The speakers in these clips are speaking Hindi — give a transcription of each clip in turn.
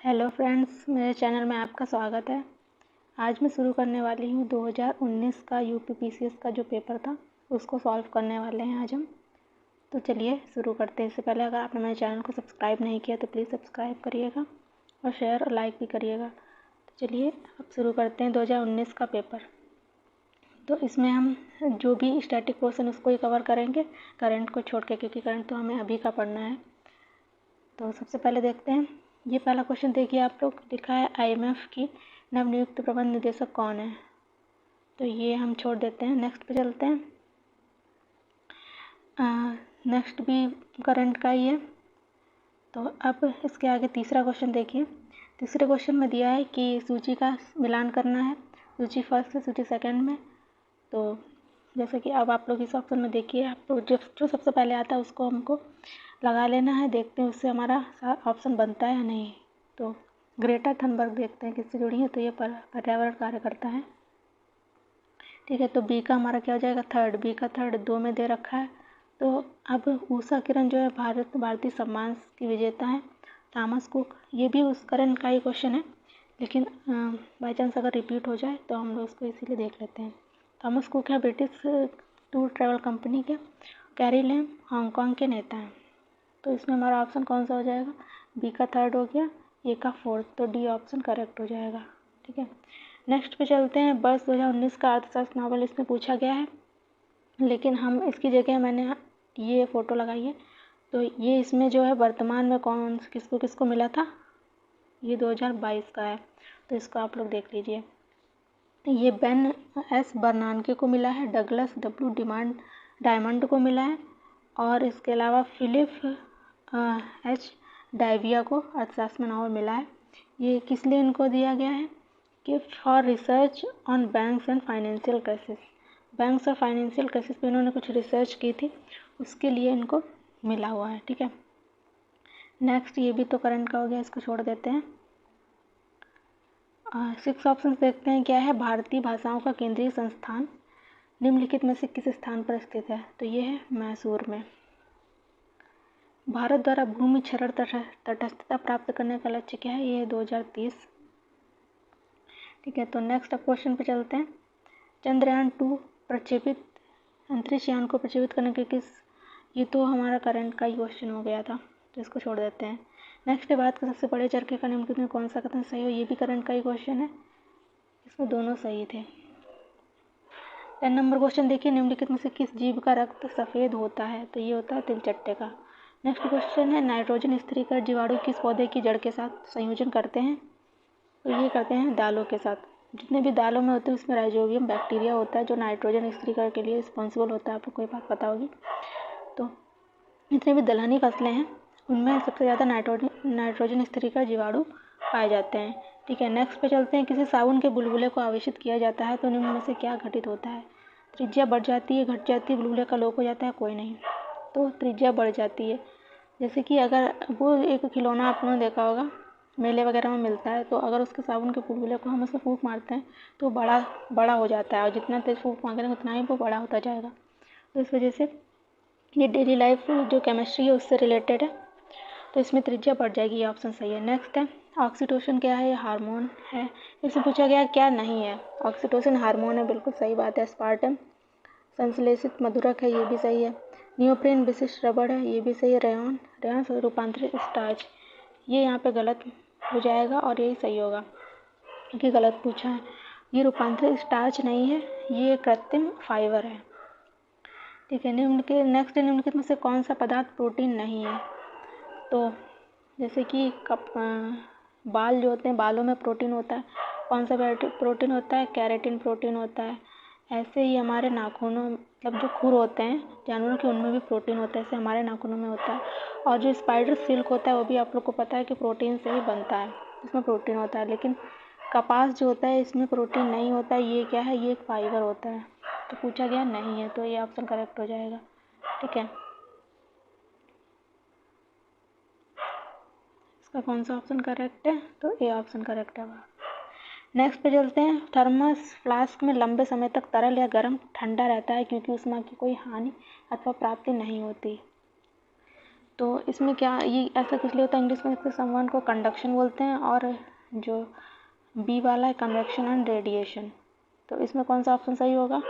हेलो फ्रेंड्स, मेरे चैनल में आपका स्वागत है। आज मैं शुरू करने वाली हूँ 2019 का यूपीपीसीएस का जो पेपर था उसको सॉल्व करने वाले हैं आज हम। तो चलिए शुरू करते हैं। इससे पहले अगर आपने मेरे चैनल को सब्सक्राइब नहीं किया तो प्लीज़ सब्सक्राइब करिएगा और शेयर और लाइक भी करिएगा। तो चलिए अब शुरू करते हैं 2019 का पेपर। तो इसमें हम जो भी स्टैटिक पोर्शन उसको ही कवर करेंगे, करंट को छोड़ के, क्योंकि करंट तो हमें अभी का पढ़ना है। तो सबसे पहले देखते हैं, ये पहला क्वेश्चन देखिए आप लोग, लिखा है आईएमएफ की नवनियुक्त प्रबंध निदेशक कौन है। तो ये हम छोड़ देते हैं, नेक्स्ट पे चलते हैं। नेक्स्ट भी करंट का ही है। तो अब इसके आगे तीसरा क्वेश्चन देखिए। तीसरे क्वेश्चन में दिया है कि सूची का मिलान करना है, सूची फर्स्ट से सूची सेकंड में। तो जैसे कि अब आप लोग इस ऑप्शन में देखिए, आप लोग जो सबसे पहले आता है उसको हमको लगा लेना है। देखते हैं उससे हमारा ऑप्शन बनता है या नहीं। तो ग्रेटा थनबर्ग देखते हैं किससे जुड़ी है। तो ये पर्यावरण कार्यकर्ता है, ठीक है। तो बी का हमारा क्या हो जाएगा, थर्ड। बी का थर्ड 2 में दे रखा है। तो अब उषा किरण जो है भारतीय सम्मान की विजेता है। थॉमस कुक, ये भी उस करंट का ही क्वेश्चन है, लेकिन बाई चांस अगर रिपीट हो जाए तो हम लोग इसको इसीलिए देख लेते हैं। थॉमस कुक है ब्रिटिश टूर ट्रैवल कंपनी के। कैरी लेम हांगकांग के नेता हैं। तो इसमें हमारा ऑप्शन कौन सा हो जाएगा, बी का थर्ड हो गया, ए का फोर्थ। तो डी ऑप्शन करेक्ट हो जाएगा, ठीक है। नेक्स्ट पे चलते हैं। वर्ष 2019 का अर्थशास्त्र नॉवल इसमें पूछा गया है, लेकिन हम इसकी जगह मैंने ये फ़ोटो लगाई है। तो ये इसमें जो है वर्तमान में कौन किसको किसको मिला था, ये 2022 का है। तो इसको आप लोग देख लीजिए। ये बेन एस बर्नानके को मिला है, डगलस डब्ल्यू डायमंड को मिला है, और इसके अलावा फिलिप एच डाइविया को अर्थशास्त्र में नॉवल मिला है। ये किस लिए इनको दिया गया है कि for research on banks and financial crisis. Banks और फाइनेंशियल क्राइसिस पे इन्होंने कुछ रिसर्च की थी, उसके लिए इनको मिला हुआ है, ठीक है। नेक्स्ट, ये भी तो करंट का हो गया, इसको छोड़ देते हैं। 6 ऑप्शन देखते हैं क्या है। भारतीय भाषाओं का केंद्रीय संस्थान निम्नलिखित में से किस स्थान पर स्थित है। तो ये है मैसूर में। भारत द्वारा भूमि क्षरण तटस्थता प्राप्त करने का लक्ष्य क्या है, ये है 2030, ठीक है। तो नेक्स्ट अब क्वेश्चन पे चलते हैं। चंद्रयान 2 प्रक्षेपित अंतरिक्ष यान को प्रक्षेपित करने के किस, ये तो हमारा करंट का ही क्वेश्चन हो गया था, तो इसको छोड़ देते हैं। नेक्स्ट है, भारत के सबसे बड़े चरखे का निम्नलिखित में कौन सा कथन सही हो। ये भी करंट का ही क्वेश्चन है, इसमें दोनों सही थे। 10 नंबर क्वेश्चन देखिए, निम्नलिखित में से किस जीव का रक्त सफ़ेद होता है। तो ये होता है तिलचट्टे का। नेक्स्ट क्वेश्चन है, नाइट्रोजन स्थिरीकरण जीवाणु किस पौधे की जड़ के साथ संयोजन करते हैं। तो ये करते हैं दालों के साथ। जितने भी दालों में होते हैं उसमें राइजोबियम बैक्टीरिया होता है जो नाइट्रोजन स्थिरीकरण के लिए रिस्पॉन्सिबल होता है, आपको कोई बात पता होगी। तो जितने भी दलहनी फसलें हैं उनमें सबसे ज़्यादा नाइट्रोजन स्थिरीकरण जीवाणु पाए जाते हैं, ठीक है। नेक्स्ट पे चलते हैं। किसी साबुन के बुलबुले को आवेशित किया जाता है तो निम्न में से क्या घटित होता है। त्रिज्या बढ़ जाती है, घट जाती है, बुलबुले का लोप हो जाता है, कोई नहीं। तो त्रिज्या बढ़ जाती है। जैसे कि अगर वो एक खिलौना आपने देखा होगा मेले वगैरह में मिलता है, तो अगर उसके साबुन के बुलबुले को हम उसमें फूंक मारते हैं तो बड़ा हो जाता है, और जितना तेज फूंक मारेंगे उतना ही वो बड़ा होता जाएगा। तो इस वजह से ये डेली लाइफ जो केमिस्ट्री है उससे रिलेटेड है, तो इसमें त्रिज्या बढ़ जाएगी, ये ऑप्शन सही है। नेक्स्ट है, ऑक्सीटोसिन क्या है, ये हार्मोन है। इससे पूछा गया क्या नहीं है। ऑक्सीटोसिन हार्मोन है, बिल्कुल सही बात है। स्पार्टम संश्लेषित मधुरक है, ये भी सही है। नियोप्रीन विशिष्ट रबड़ है, ये भी सही है। रेयॉन रेयॉन रूपांतरित स्टार्च, ये यहाँ पे गलत हो जाएगा और यही सही होगा क्योंकि गलत पूछा है। ये रूपांतरित स्टार्च नहीं है, ये कृत्रिम फाइबर है, ठीक है। निम्नलिखित में से कौन सा पदार्थ प्रोटीन नहीं है। तो जैसे कि बाल जो होते हैं, बालों में प्रोटीन होता है, कौन सा प्रोटीन होता है, केराटिन प्रोटीन होता है। ऐसे ही हमारे नाखूनों, मतलब जो खुर होते हैं जानवरों के, उनमें भी प्रोटीन होता है, ऐसे हमारे नाखूनों में होता है। और जो स्पाइडर सिल्क होता है वो भी आप लोग को पता है कि प्रोटीन से ही बनता है, इसमें प्रोटीन होता है। लेकिन कपास जो होता है इसमें प्रोटीन नहीं होता है, ये क्या है, ये एक फाइबर होता है। तो पूछा गया नहीं है, तो ये ऑप्शन करेक्ट हो जाएगा, ठीक है। इसका कौन सा ऑप्शन करेक्ट है, तो ए ऑप्शन करेक्ट है। नेक्स्ट पे चलते हैं। थर्मस फ्लास्क में लंबे समय तक तरल या गर्म ठंडा रहता है क्योंकि ऊष्मा की कोई हानि अथवा प्राप्ति नहीं होती। तो इसमें क्या ये ऐसा किस लिए होता है, इंग्लिश में इसके समवन को कंडक्शन बोलते हैं और जो बी वाला है कन्वेक्शन एंड रेडिएशन। तो इसमें कौन सा ऑप्शन सही होगा?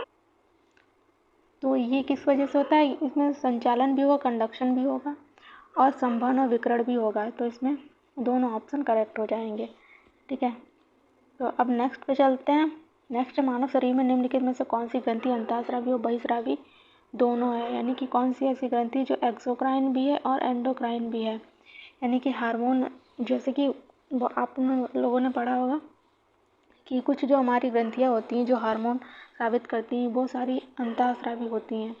तो ये किस वजह से होता है, इसमें संचालन भी होगा, कंडक्शन भी होगा और संवहन और विकिरण भी होगा। तो इसमें दोनों ऑप्शन करेक्ट हो जाएंगे। ठीक है, तो अब नेक्स्ट पे चलते हैं। नेक्स्ट मानव शरीर में निम्नलिखित में से कौन सी ग्रंथि अंतःस्रावी और बहिस्रावी दोनों है, यानी कि कौन सी ऐसी ग्रंथि जो एक्सोक्राइन भी है और एंडोक्राइन भी है, यानी कि हार्मोन, जैसे कि आप लोगों ने पढ़ा होगा कि कुछ जो हमारी ग्रंथियाँ होती हैं जो हार्मोन स्रावित करती हैं वो सारी अंतःस्रावी होती हैं,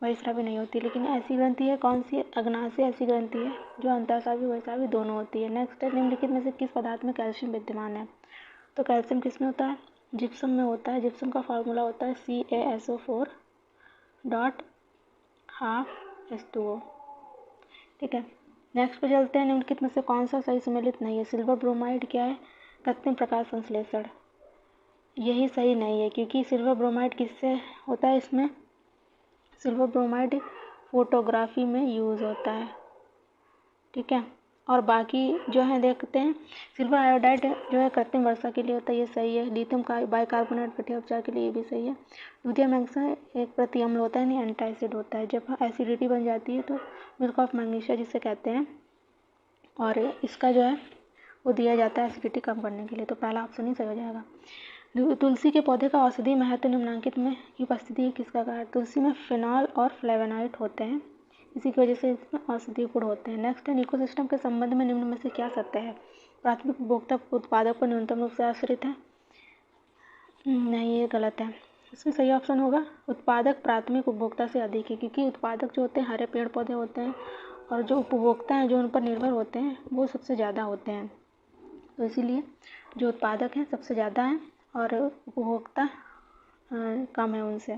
बहिस्रावी नहीं होती। लेकिन ऐसी ग्रंथि है कौन सी, अग्नाशय ऐसी ग्रंथि है जो अंतःस्रावी बहिस्रावी दोनों होती है। नेक्स्ट है, निम्नलिखित में से किस पदार्थ में कैल्शियम विद्यमान है? तो कैल्शियम किस में होता है? जिप्सम में होता है। जिप्सम का फार्मूला होता है CaSO4 डॉट हाफ H2O। ठीक है, नेक्स्ट पे चलते हैं। निम्नलिखित में से कौन सा सही सम्मिलित नहीं है? सिल्वर ब्रोमाइड क्या है? कृत्रिम प्रकाश संश्लेषण। यही सही नहीं है क्योंकि सिल्वर ब्रोमाइड किससे होता है? इसमें सिल्वर ब्रोमाइड फोटोग्राफी में यूज़ होता है। ठीक है, और बाकी जो है देखते हैं, सिल्वर आयोडाइड जो है कृत्रिम वर्षा के लिए होता है, ये सही है। लिथियम का बाइकार्बोनेट गठिया उपचार के लिए ये भी सही है। दूधिया मैग्नीशिया एक प्रति अम्ल होता है, नहीं एंटी एसिड होता है। जब एसिडिटी बन जाती है तो मिल्क ऑफ मैग्नीशिया जिसे कहते हैं, और इसका जो है वो दिया जाता है एसिडिटी कम करने के लिए। तो पहला ऑप्शन ही सही हो जाएगा। तुलसी के पौधे का औषधि महत्व निम्नलिखित में की उपस्थिति किसका कारण? तुलसी में फिनॉल और फ्लेवोनॉइड होते हैं, इसी की वजह से इसमें औषधीय गुण होते हैं। नेक्स्ट है, इकोसिस्टम के संबंध में निम्न में से क्या सत्य है? प्राथमिक उपभोक्ता उत्पादक पर न्यूनतम रूप से आश्रित है। नहीं, ये गलत है। इसमें सही ऑप्शन होगा उत्पादक प्राथमिक उपभोक्ता से अधिक है, क्योंकि उत्पादक जो होते हैं हरे पेड़ पौधे होते हैं और जो उपभोक्ता हैं जो उन पर निर्भर होते हैं वो सबसे ज़्यादा होते हैं। तो इसीलिए जो उत्पादक हैं सबसे ज़्यादा हैं और उपभोक्ता कम है उनसे।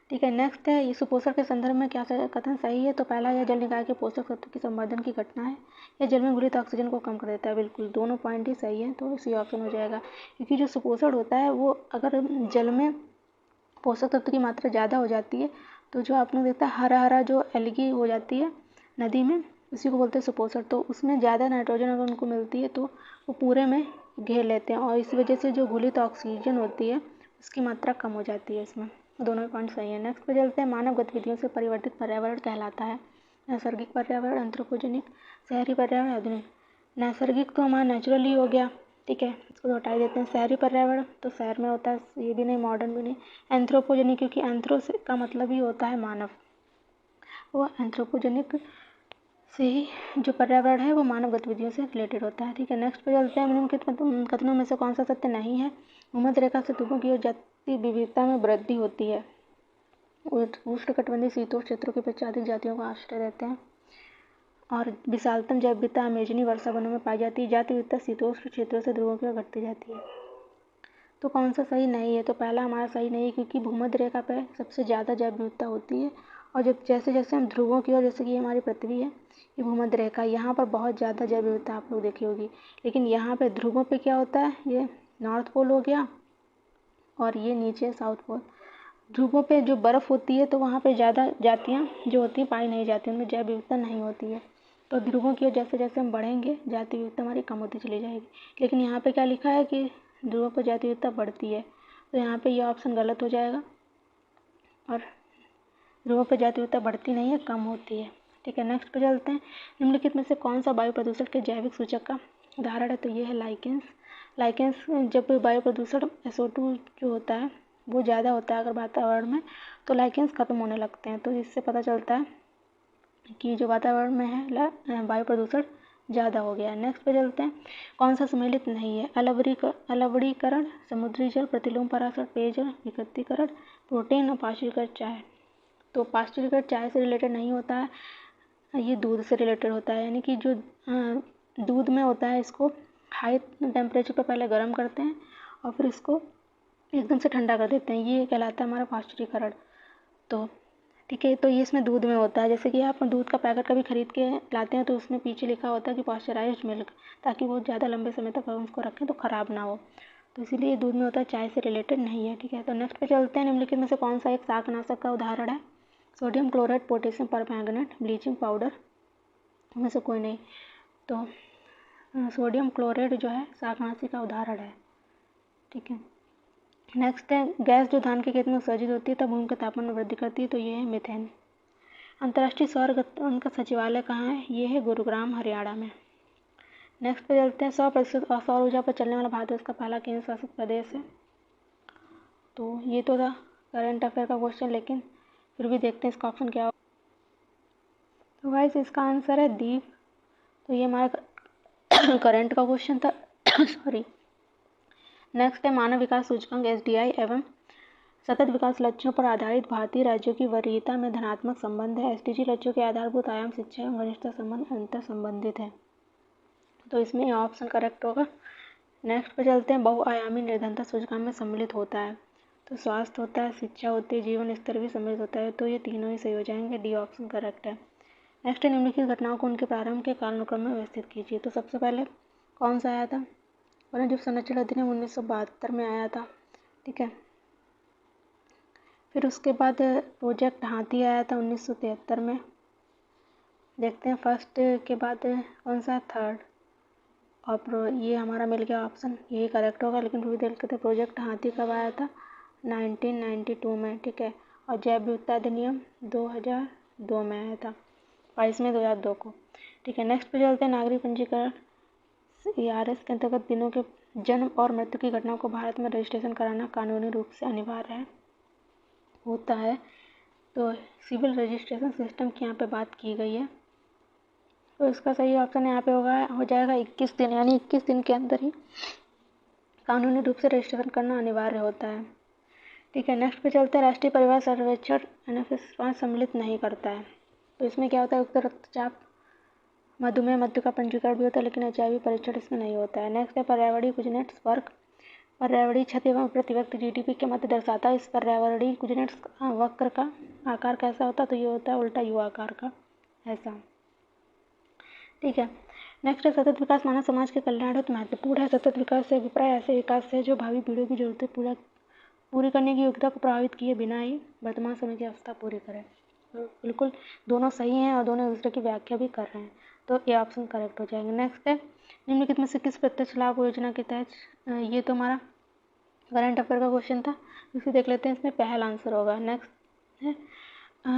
ठीक है, नेक्स्ट है, ये सुपोषण के संदर्भ में क्या कथन सही है? तो पहला, यह जल निकाय के पोषक तत्व की संवर्धन की घटना है, यह जल में घुलित ऑक्सीजन को कम कर देता है। बिल्कुल दोनों पॉइंट ही सही है, तो इसी ऑप्शन हो जाएगा। क्योंकि जो सुपोषण होता है वो अगर जल में पोषक तत्व की मात्रा ज़्यादा हो जाती है तो जो आपने देखा हरा हरा जो एल्गी हो जाती है नदी में, उसी को बोलते हैं सुपोषण। तो उसमें ज़्यादा नाइट्रोजन अगर उनको मिलती है तो वो पूरे में घेर लेते हैं और इसी वजह से जो घुलित ऑक्सीजन होती है उसकी मात्रा कम हो जाती है इसमें। दोनों पॉइंट सही है। नेक्स्ट पे चलते हैं, मानव गतिविधियों से परिवर्तित पर्यावरण कहलाता है नैसर्गिक पर्यावरण, एंथ्रोपोजेनिक, शहरी पर्यावरण, आधुनिक। नैसर्गिक तो हमारा नेचुरली हो गया, ठीक है, इसको तो हटा देते हैं। शहरी पर्यावरण तो शहर में होता है, ये भी नहीं, मॉडर्न भी नहीं। एंथ्रोपोजेनिक क्योंकि एंथ्रो का मतलब ही होता है मानव, वो एंथ्रोपोजेनिक से ही जो पर्यावरण है वो मानव गतिविधियों से रिलेटेड होता है। ठीक है, नेक्स्ट पे चलते हैं, निम्नलिखित कथनों में से कौन सा सत्य नहीं है? भूमध्य रेखा से ध्रुवों की ओर जाति विविधता में वृद्धि होती है, उष्णकटिबंधीय शीतोष्ण क्षेत्रों की अपेक्षा अधिक जातियों को आश्रय देते हैं, और विशालतम जैव विविधता अमेजनी वर्षा वनों में पाई जाती है। जाति विविधता शीतोष्ण क्षेत्रों से ध्रुवों की ओर घटती जाती है। तो कौन सा सही नहीं है? तो पहला हमारा सही नहीं है क्योंकि भूमध्य रेखा पे सबसे ज़्यादा जैव विविधता होती है, और जब जैसे जैसे हम ध्रुवों की ओर, जैसे कि हमारी पृथ्वी है ये भूमध्य रेखा, यहाँ पर बहुत ज़्यादा जैव विविधता आप लोग देखी होगी। लेकिन यहाँ पे ध्रुवों पे क्या होता है, ये नॉर्थ पोल हो गया और ये नीचे साउथ पोल। ध्रुवों पे जो बर्फ़ होती है तो वहाँ पे ज़्यादा जातियाँ जो होती हैं पाई नहीं जाती, उनमें जैव विविधता नहीं होती है। तो ध्रुवों की ओर जैसे जैसे हम बढ़ेंगे जाति विविधता हमारी कम होती चली जाएगी। लेकिन यहाँ पे क्या लिखा है कि ध्रुवों पर जाति विविधता बढ़ती है, तो यहाँ पे ये ऑप्शन गलत हो जाएगा, और ध्रुवों पर जाति विविधता बढ़ती नहीं है, कम होती है। ठीक है, नेक्स्ट पे चलते हैं, निम्नलिखित में से कौन सा वायु प्रदूषण के जैविक सूचक का उदाहरण है? तो ये है लाइकेंस। लाइकेंस जब वायु प्रदूषण SO2 जो होता है वो ज़्यादा होता है अगर वातावरण में, तो लाइकेंस खत्म होने लगते हैं। तो इससे पता चलता है कि जो वातावरण में है वायु प्रदूषण ज़्यादा हो गया है। नेक्स्ट पे चलते हैं, कौन सा सम्मिलित नहीं है? अलवणीकरण, समुद्री जल, प्रतिलोम पराशर, पेयजल, विकृतीकरण, प्रोटीन और पाश्चुरीकृत चाय। तो पाश्चुरीकृत चाय से रिलेटेड नहीं होता है, ये दूध से रिलेटेड होता है। यानी कि जो दूध में होता है इसको हाई टेम्परेचर पर पहले गर्म करते हैं और फिर इसको एकदम से ठंडा कर देते हैं, ये कहलाता है हमारा पाश्चुरीकरण। तो ठीक है, तो ये इसमें दूध में होता है। जैसे कि आप दूध का पैकेट कभी खरीद के लाते हैं तो उसमें पीछे लिखा होता है कि पाश्चराइज्ड मिल्क, ताकि वो ज़्यादा लंबे समय तक उसको रखें तो ख़राब ना हो। तो इसीलिए ये दूध में होता है, चाय से रिलेटेड नहीं है। ठीक है, तो नेक्स्ट पे चलते हैं, निम्नलिखित में से कौन सा एक शाकनाशक का उदाहरण है? Sodium chloride, potassium permanganate, bleaching powder, उनमें से कोई नहीं। तो सोडियम क्लोराइड जो है शाकनाशी का उदाहरण है। ठीक है, नेक्स्ट है गैस जो धान के खेत में उत्सर्जित होती है तब भूमि के तापमान में वृद्धि करती है, तो ये है मीथेन। अंतर्राष्ट्रीय सौर गठबंधन का सचिवालय कहाँ है? ये है गुरुग्राम हरियाणा में। नेक्स्ट पे चलते हैं, 100% सौर ऊर्जा पर चलने वाला भारत देश का पहला केंद्र शासित प्रदेश है। तो ये तो था करंट अफेयर का क्वेश्चन, लेकिन फिर भी देखते हैं इसका ऑप्शन क्या हो। तो गाइस इसका आंसर है दीव। तो ये हमारा करंट का क्वेश्चन था सॉरी। नेक्स्ट है मानव विकास सूचकांक SDI एवं सतत विकास लक्ष्यों पर आधारित भारतीय राज्यों की वरीयता में धनात्मक संबंध है। SDG लक्ष्यों के आधारभूत आयाम शिक्षा एवं घनिष्ठता संबंध अंतर संबंधित है, तो इसमें ऑप्शन करेक्ट होगा। नेक्स्ट पे चलते हैं, बहुआयामी निर्धनता सूचकांक में सम्मिलित होता है, तो स्वास्थ्य होता है, शिक्षा होती है, जीवन स्तर भी सम्मिलित होता है, तो ये तीनों ही सही हो जाएंगे, डी ऑप्शन करेक्ट है। नेक्स्ट निम्नलिखित घटनाओं को उनके प्रारंभ के कालानुक्रम में व्यवस्थित कीजिए। तो सबसे पहले कौन सा आया था? वन्यजीव संरक्षण अधिनियम 1972 में आया था। ठीक है, फिर उसके बाद प्रोजेक्ट हाथी आया था 1973 में। देखते हैं फर्स्ट के बाद कौन सा? थर्ड। और ये हमारा मिल गया ऑप्शन, यही करेक्ट होगा, लेकिन फिर भी देखते थे प्रोजेक्ट हाथी कब आया था? 1992 में। ठीक है, और जैव विविधता अधिनियम 2002 में आया था, 22 में 2002 को। ठीक है, नेक्स्ट पे चलते हैं, नागरिक पंजीकरण ERS के अंतर्गत दिनों के जन्म और मृत्यु की घटनाओं को भारत में रजिस्ट्रेशन कराना कानूनी रूप से अनिवार्य होता है। तो सिविल रजिस्ट्रेशन सिस्टम की यहाँ पे बात की गई है, तो इसका सही ऑप्शन यहाँ पे हो जाएगा 21 दिन, यानी 21 दिन के अंदर ही कानूनी रूप से रजिस्ट्रेशन करना अनिवार्य होता है। ठीक है, नेक्स्ट पे चलते हैं, राष्ट्रीय परिवार सर्वेक्षण NFS 5 सम्मिलित नहीं करता है। तो इसमें क्या होता है? उक्त रक्तचाप, मधुमेह, मृत्यु का पंजीकरण भी होता है, लेकिन HIV परीक्षण इसमें नहीं होता है। नेक्स्ट है पर्यावरणीय कुजनेट्स वर्क, पर्यावरणीय क्षति एवं प्रति व्यक्ति GDP के मध्य दर्शाता है। इस पर्यावरणीय कुजनेट्स वक्र का आकार कैसा होता है? तो ये होता है उल्टा U आकार का, ऐसा। ठीक है, नेक्स्ट है सतत विकास मानव समाज के कल्याण हेतु महत्वपूर्ण है। सतत विकास से अभिप्राय ऐसे विकास है जो भावी पीढ़ियों की जरूरतें पूरी करने की योग्यता को प्रभावित किए बिना ही वर्तमान समय की अवस्था पूरी करे। तो बिल्कुल दोनों सही हैं और दोनों दूसरे की व्याख्या भी कर रहे हैं, तो ये ऑप्शन करेक्ट हो जाएंगे। नेक्स्ट है, निम्नलिखित में से किस प्रत्यक्ष लाभ योजना के तहत, ये तो हमारा करंट अफेयर का क्वेश्चन था, इसे देख लेते हैं, इसमें पहला आंसर होगा। नेक्स्ट है,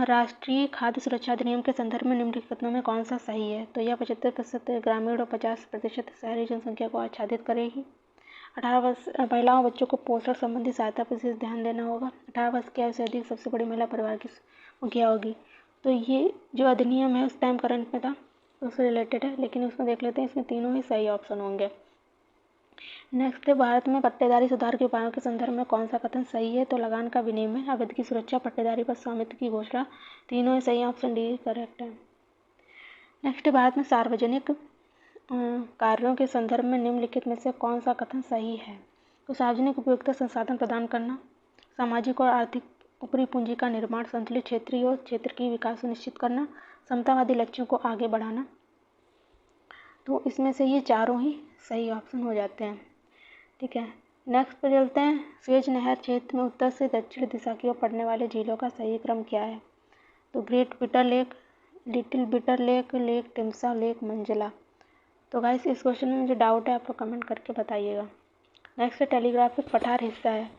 राष्ट्रीय खाद्य सुरक्षा अधिनियम के संदर्भ में निम्नलिखित कथनों में कौन सा सही है? तो यह 75% ग्रामीण और 50% शहरी जनसंख्या को आच्छादित करेगी। 18 वर्ष महिलाओं बच्चों को पोषण संबंधी सहायता पर विशेष ध्यान देना होगा। 18 वर्ष की आयु से अधिक सबसे बड़ी महिला परिवार की मुखिया होगी। तो ये जो अधिनियम है उस टाइम करंट में था, उससे रिलेटेड है, लेकिन उसमें देख लेते हैं, इसमें तीनों ही सही ऑप्शन होंगे। नेक्स्ट है, भारत में पट्टेदारी सुधार के उपायों के संदर्भ में कौन सा कथन सही है? तो लगान का विनिमय, अवैध की सुरक्षा, पट्टेदारी पर स्वामित्व की घोषणा, तीनों ही सही, ऑप्शन डी करेक्ट है। नेक्स्ट है, भारत में सार्वजनिक कार्यों के संदर्भ में निम्नलिखित में से कौन सा कथन सही है? तो सार्वजनिक उपयोगिता संसाधन प्रदान करना, सामाजिक और आर्थिक ऊपरी पूंजी का निर्माण, संतुलित क्षेत्रीय और क्षेत्र की विकास सुनिश्चित करना, समतावादी लक्ष्यों को आगे बढ़ाना। तो इसमें से ये चारों ही सही ऑप्शन हो जाते हैं। ठीक है, नेक्स्ट पर चलते हैं, स्वेज नहर क्षेत्र में उत्तर से दक्षिण दिशा की ओर पड़ने वाले झीलों का सही क्रम क्या है? तो great bitter lake, little bitter lake, lake Timsah, lake Manzala. तो गाइस इस क्वेश्चन में मुझे डाउट है, आप लोग कमेंट करके बताइएगा। नेक्स्ट है, टेलीग्राफिक पठार हिस्सा है,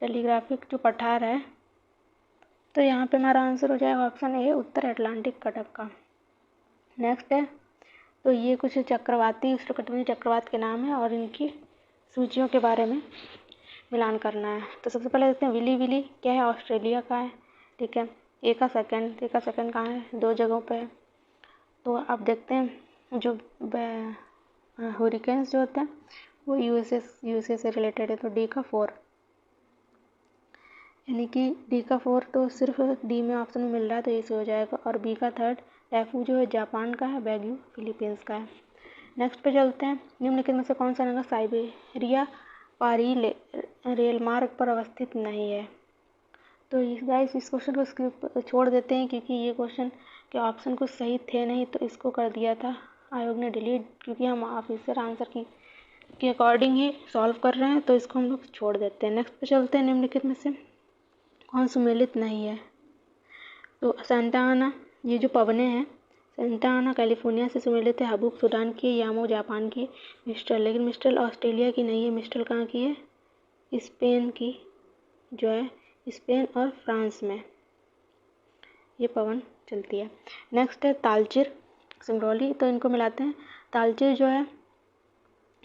टेलीग्राफिक जो पठार है, तो यहाँ पे हमारा आंसर हो जाएगा option A, Uttar Atlantic Cuttack का। नेक्स्ट है, तो ये कुछ चक्रवाती उष्णकटिबंधीय चक्रवात के नाम है और इनकी सूचियों के बारे में मिलान करना है। तो सबसे पहले देखते हैं, विली विली क्या है? ऑस्ट्रेलिया का है। ठीक है, एका सेकंड कहाँ है? 2 जगहों पे है। तो आप देखते हैं जो हुरिकेन्स जो होते हैं वो यूएसए से रिलेटेड है, तो डी का 4, यानी कि डी का 4 तो सिर्फ डी में ऑप्शन में मिल रहा है, तो ये से हो जाएगा। और बी का 3 टैफू जो है जापान का है, बैग्यू फिलीपींस का है। नेक्स्ट पे चलते हैं, निम्नलिखित में से कौन सा नगर साइबेरिया पारी रेल मार्ग पर अवस्थित नहीं है? तो गाइस इस क्वेश्चन को स्किप छोड़ देते हैं, क्योंकि ये क्वेश्चन के ऑप्शन कुछ सही थे नहीं, तो इसको कर दिया था आयोग ने डिलीट, क्योंकि हम ऑफिसर आंसर के अकॉर्डिंग ही सॉल्व कर रहे हैं, तो इसको हम लोग छोड़ देते हैं। नेक्स्ट पे चलते हैं, निम्नलिखित में से कौन सुमेलित नहीं है? तो सेंटा आना, ये जो पवने हैं सेंटा आना कैलिफोर्निया से सुमेलित है, हबूब सूडान की है, यामो जापान की, मिस्ट्रल, लेकिन मिस्ट्रल ऑस्ट्रेलिया की नहीं है, मिस्ट्रल कहाँ की है, स्पेन की, जो है स्पेन और फ्रांस में ये पवन चलती है। नेक्स्ट है तालचेर, सिंगरौली, तो इनको मिलाते हैं। तालचेर जो है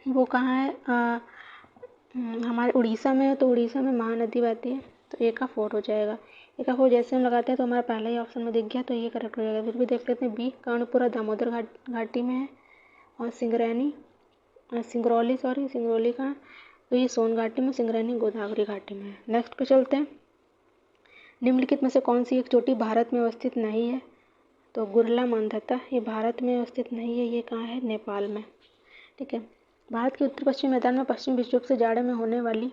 वो कहाँ है, हमारे उड़ीसा में है, तो उड़ीसा में महानदी बहती है, तो ए का 4 हो जाएगा। ए का 4 जैसे हम लगाते हैं तो हमारा पहला ही ऑप्शन में दिख गया, तो ये करेक्ट हो जाएगा। फिर भी देख लेते हैं बी, कर्णपुरा दामोदर घाटी में है, और सिंगरौली का है, तो ये सोन घाटी में, सिंगरैनी गोदावरी घाटी में है। नेक्स्ट पे चलते हैं। निम्नलिखित में से कौन सी एक चोटी भारत में अवस्थित नहीं है, तो गुरला मांधाता, ये भारत में अवस्थित नहीं है, ये कहाँ है, नेपाल में। ठीक है, भारत के उत्तर पश्चिम मैदान में पश्चिम विक्षोभ से जाड़े में होने वाली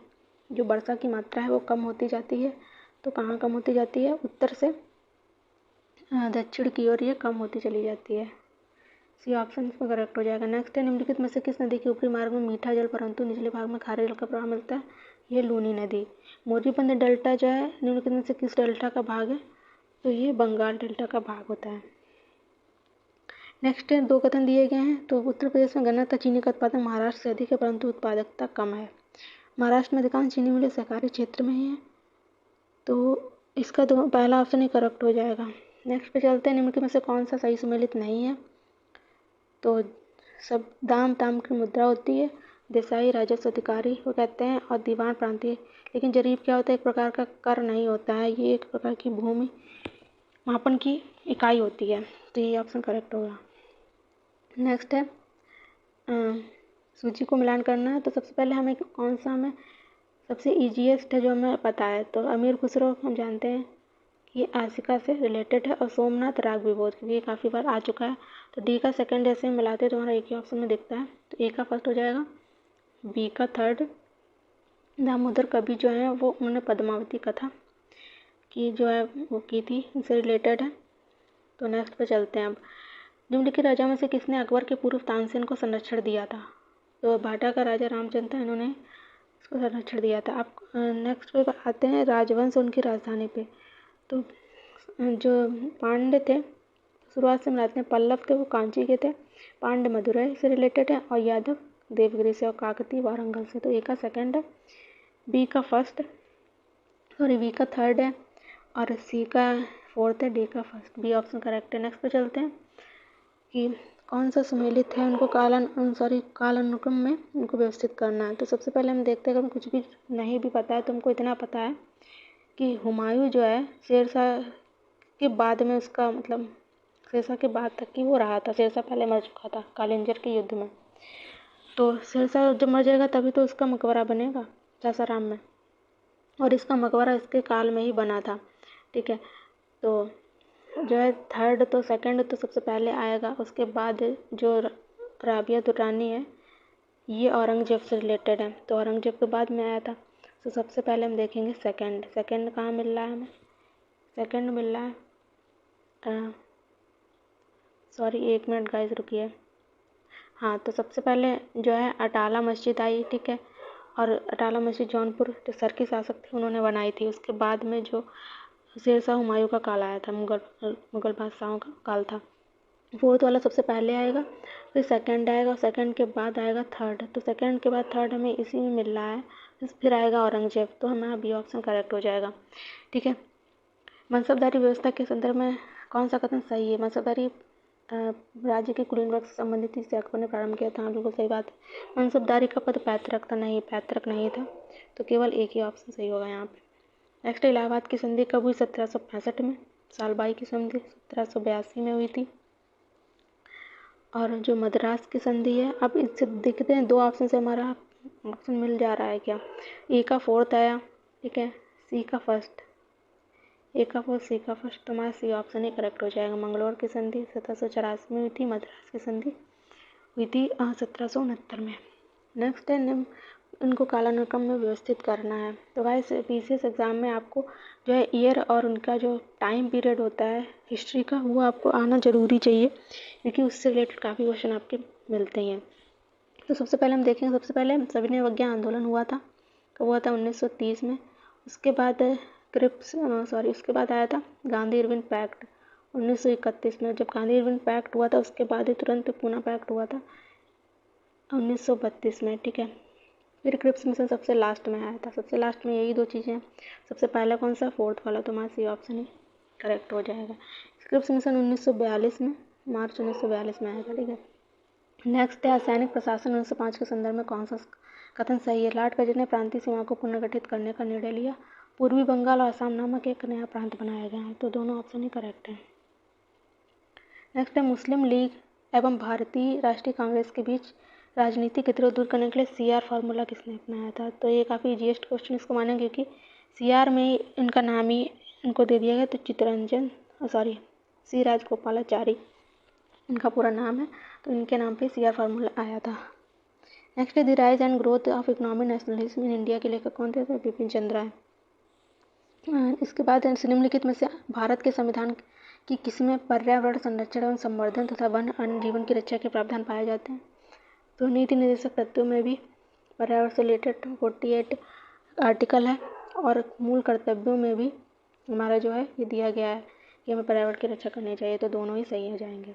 जो वर्षा की मात्रा है वो कम होती जाती है, तो कहाँ कम होती जाती है, उत्तर से दक्षिण की ओर ये कम होती चली जाती है। सी ऑप्शन इसमें करेक्ट हो जाएगा। नेक्स्ट है, निम्नलिखित में से किस नदी के ऊपरी मार्ग में मीठा जल परंतु निचले भाग में खारे जल का प्रवाह मिलता है, ये लूनी नदी। मोरबी डेल्टा जो है निम्नलिखित में से किस डेल्टा का भाग है, तो ये बंगाल डेल्टा का भाग होता है। नेक्स्ट है, 2 कथन दिए गए हैं, तो उत्तर प्रदेश में गन्ना तथा चीनी का उत्पादन महाराष्ट्र से अधिक है परंतु उत्पादकता कम है। महाराष्ट्र में अधिकांश चीनी मिलें सहकारी क्षेत्र में ही है, तो इसका तो पहला ऑप्शन ही करेक्ट हो जाएगा। नेक्स्ट पे चलते हैं, निम्नलिखित में से कौन सा सही सुमेलित नहीं है, तो सब दाम ताम की मुद्रा होती है, देसाई राजस्व अधिकारी वो कहते हैं, और दीवान प्रांतीय। लेकिन जरीब क्या होता है, एक प्रकार का कर नहीं होता है, ये एक प्रकार की भूमि मापन की इकाई होती है, तो ये ऑप्शन करेक्ट होगा। नेक्स्ट है, सूची को मिलान करना है, तो सबसे पहले हमें कौन सा हमें सबसे ईजीएस्ट है जो हमें पता है, तो अमीर खुसरो हम जानते हैं कि आशिका से रिलेटेड है, और सोमनाथ राग विबोध, क्योंकि ये काफ़ी बार आ चुका है, तो डी का सेकंड ऐसे हम मिलाते हैं तो हमारा एक ही ऑप्शन में दिखता है, तो ए का फर्स्ट हो जाएगा, बी का थर्ड। दामोदर कवि जो है वो उन्होंने पद्मावती कथा की जो है वो की थी, उनसे रिलेटेड है। तो नेक्स्ट पे चलते हैं अब। निम्नलिखित राजा में से किसने अकबर के पूर्व तानसेन को संरक्षण दिया था, तो भाटा का राजा रामचंद्र था, इन्होंने इसको संरक्षण दिया था। अब नेक्स्ट पे आते हैं राजवंश उनकी राजधानी पे, तो जो पांड्य थे शुरुआत से मिलाते हैं, पल्लव थे वो कांची के थे, पांड्य मदुरई से रिलेटेड है, और यादव देवगिरी से, और काकती वारंगल से। तो ए का सेकंड है, बी का फर्स्ट, बी का थर्ड है, और सी का फोर्थ है, डी का फर्स्ट, बी ऑप्शन करेक्ट है। नेक्स्ट पे चलते हैं कि कौन सा सुमेलित है, उनको काल अनुक्रम में उनको व्यवस्थित करना है। तो सबसे पहले हम देखते हैं, अगर कुछ भी नहीं भी पता है तो हमको इतना पता है कि हुमायूं जो है शेरशाह के बाद में उसका मतलब शेरशाह के बाद तक की वो रहा था, शेरशाह पहले मर चुका था कालिंजर के युद्ध में, तो शेरशाह जब मर जाएगा तभी तो उसका मकबरा बनेगा सासाराम में, और इसका मकबरा इसके काल में ही बना था। ठीक है, तो जो है थर्ड तो सेकंड तो सबसे पहले आएगा, उसके बाद जो राबिया दुर्रानी है ये औरंगजेब से रिलेटेड है, तो औरंगजेब के बाद में आया था, तो सबसे पहले हम देखेंगे सेकंड कहाँ मिल रहा है हमें, सेकंड मिल रहा है, सॉरी एक मिनट गाइस रुकिए, हाँ, तो सबसे पहले जो है अटाला मस्जिद आई। ठीक है, और अटाला मस्जिद जौनपुर जो टर्की शासक थे उन्होंने बनाई थी, उसके बाद में जो शेरशाह हुमायूं का काल आया था, मुगल बादशाहों का काल था। फोर्थ वाला सबसे पहले आएगा, फिर सेकंड आएगा, और सेकंड के बाद आएगा थर्ड, तो सेकंड के बाद थर्ड हमें इसी में मिल रहा है, फिर आएगा औरंगजेब, तो हमारा बी ऑप्शन करेक्ट हो जाएगा। ठीक है, मनसबदारी व्यवस्था के संदर्भ में कौन सा कथन सही है, मनसबदारी राज्य के कुलीन वर्ग से संबंधित इसे अकबर ने प्रारंभ किया था, बिल्कुल सही बात है। मनसबदारी का पद पैतृक नहीं था, तो केवल एक ही ऑप्शन सही होगा यहाँ पे। नेक्स्ट, इलाहाबाद की संधि कब हुई, 1765 में। सालबाई की संधि 1782 में हुई थी। और जो मद्रास की संधि है, अब इससे देखते हैं 2 ऑप्शन से हमारा ऑप्शन मिल जा रहा है क्या, ए का फोर्थ आया, ठीक है, सी का फर्स्ट, ए का फोर्थ, सी का फर्स्ट, तो हमारा सी ऑप्शन ही करेक्ट हो जाएगा। मंगलौर की संधि 1784 में हुई थी, मद्रास की संधि हुई थी 1769 में। नेक्स्ट है, उनको कालानुक्रम में व्यवस्थित करना है। तो गाइस पीसीएस एग्ज़ाम में आपको जो है ईयर और उनका जो टाइम पीरियड होता है हिस्ट्री का, वो आपको आना ज़रूरी चाहिए, क्योंकि उससे रिलेटेड काफ़ी क्वेश्चन आपके मिलते हैं। तो सबसे पहले हम देखेंगे, सबसे पहले सविनय अवज्ञा आंदोलन हुआ था, कब हुआ था, 1930 में। उसके बाद उसके बाद आया था गांधी इरविन पैक्ट, 1931 में, जब गांधी इरविन पैक्ट हुआ था उसके बाद ही तुरंत पूना पैक्ट हुआ था 1932 में। ठीक है, फिर क्रिप्स मिशन सबसे लास्ट में आया था। सबसे लास्ट में यही दो चीज़ें हैं। सबसे पहला कौन सा, फोर्थ वाला, तो हमारा सी ऑप्शन ही करेक्ट हो जाएगा। क्रिप्स मिशन 1942 में, मार्च 1942 में आया था। ठीक है, नेक्स्ट है सैनिक प्रशासन 1905 के संदर्भ में कौन सा कथन सही है। लॉर्ड कर्जन ने प्रांतीय सीमा को पुनर्गठित करने का निर्णय लिया। पूर्वी बंगाल और असम नामक एक नया प्रांत बनाया गया है, तो दोनों ऑप्शन ही करेक्ट हैं। नेक्स्ट है मुस्लिम लीग एवं भारतीय राष्ट्रीय कांग्रेस के बीच राजनीतिक गतिरोध दूर करने के लिए CR फार्मूला किसने अपनाया था। तो ये काफ़ी इजीएस्ट क्वेश्चन इसको मानेंगे, क्योंकि CR में ही इनका नाम ही इनको दे दिया गया। तो चित्तरंजन सी राजगोपालाचारी इनका पूरा नाम है, तो इनके नाम पे CR फार्मूला आया था। नेक्स्ट है the rise and growth of economic nationalism in India के लेखक कौन थे, तो बिपिन चंद्र है। इसके बाद निम्नलिखित में से भारत के संविधान की किसमें पर्यावरण संरक्षण एवं संवर्धन तथा वन अन्य जीवन की रक्षा के प्रावधान पाए जाते हैं। तो नीति निर्देशक तत्वों में भी पर्यावरण से रिलेटेड 48 आर्टिकल है, और मूल कर्तव्यों में भी हमारा जो है ये दिया गया है कि हमें पर्यावरण की रक्षा करनी चाहिए। तो दोनों ही सही हो जाएंगे।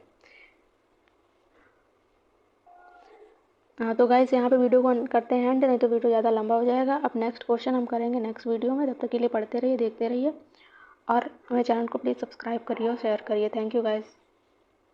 हाँ, तो गाइस यहाँ पे वीडियो को करते हैं एंड, नहीं तो वीडियो ज़्यादा लंबा हो जाएगा। अब नेक्स्ट क्वेश्चन हम करेंगे नेक्स्ट वीडियो में। तब तक के लिए पढ़ते रहिए, देखते रहिए, और हमें चैनल को प्लीज़ सब्सक्राइब करिए और शेयर करिए। Thank you guys.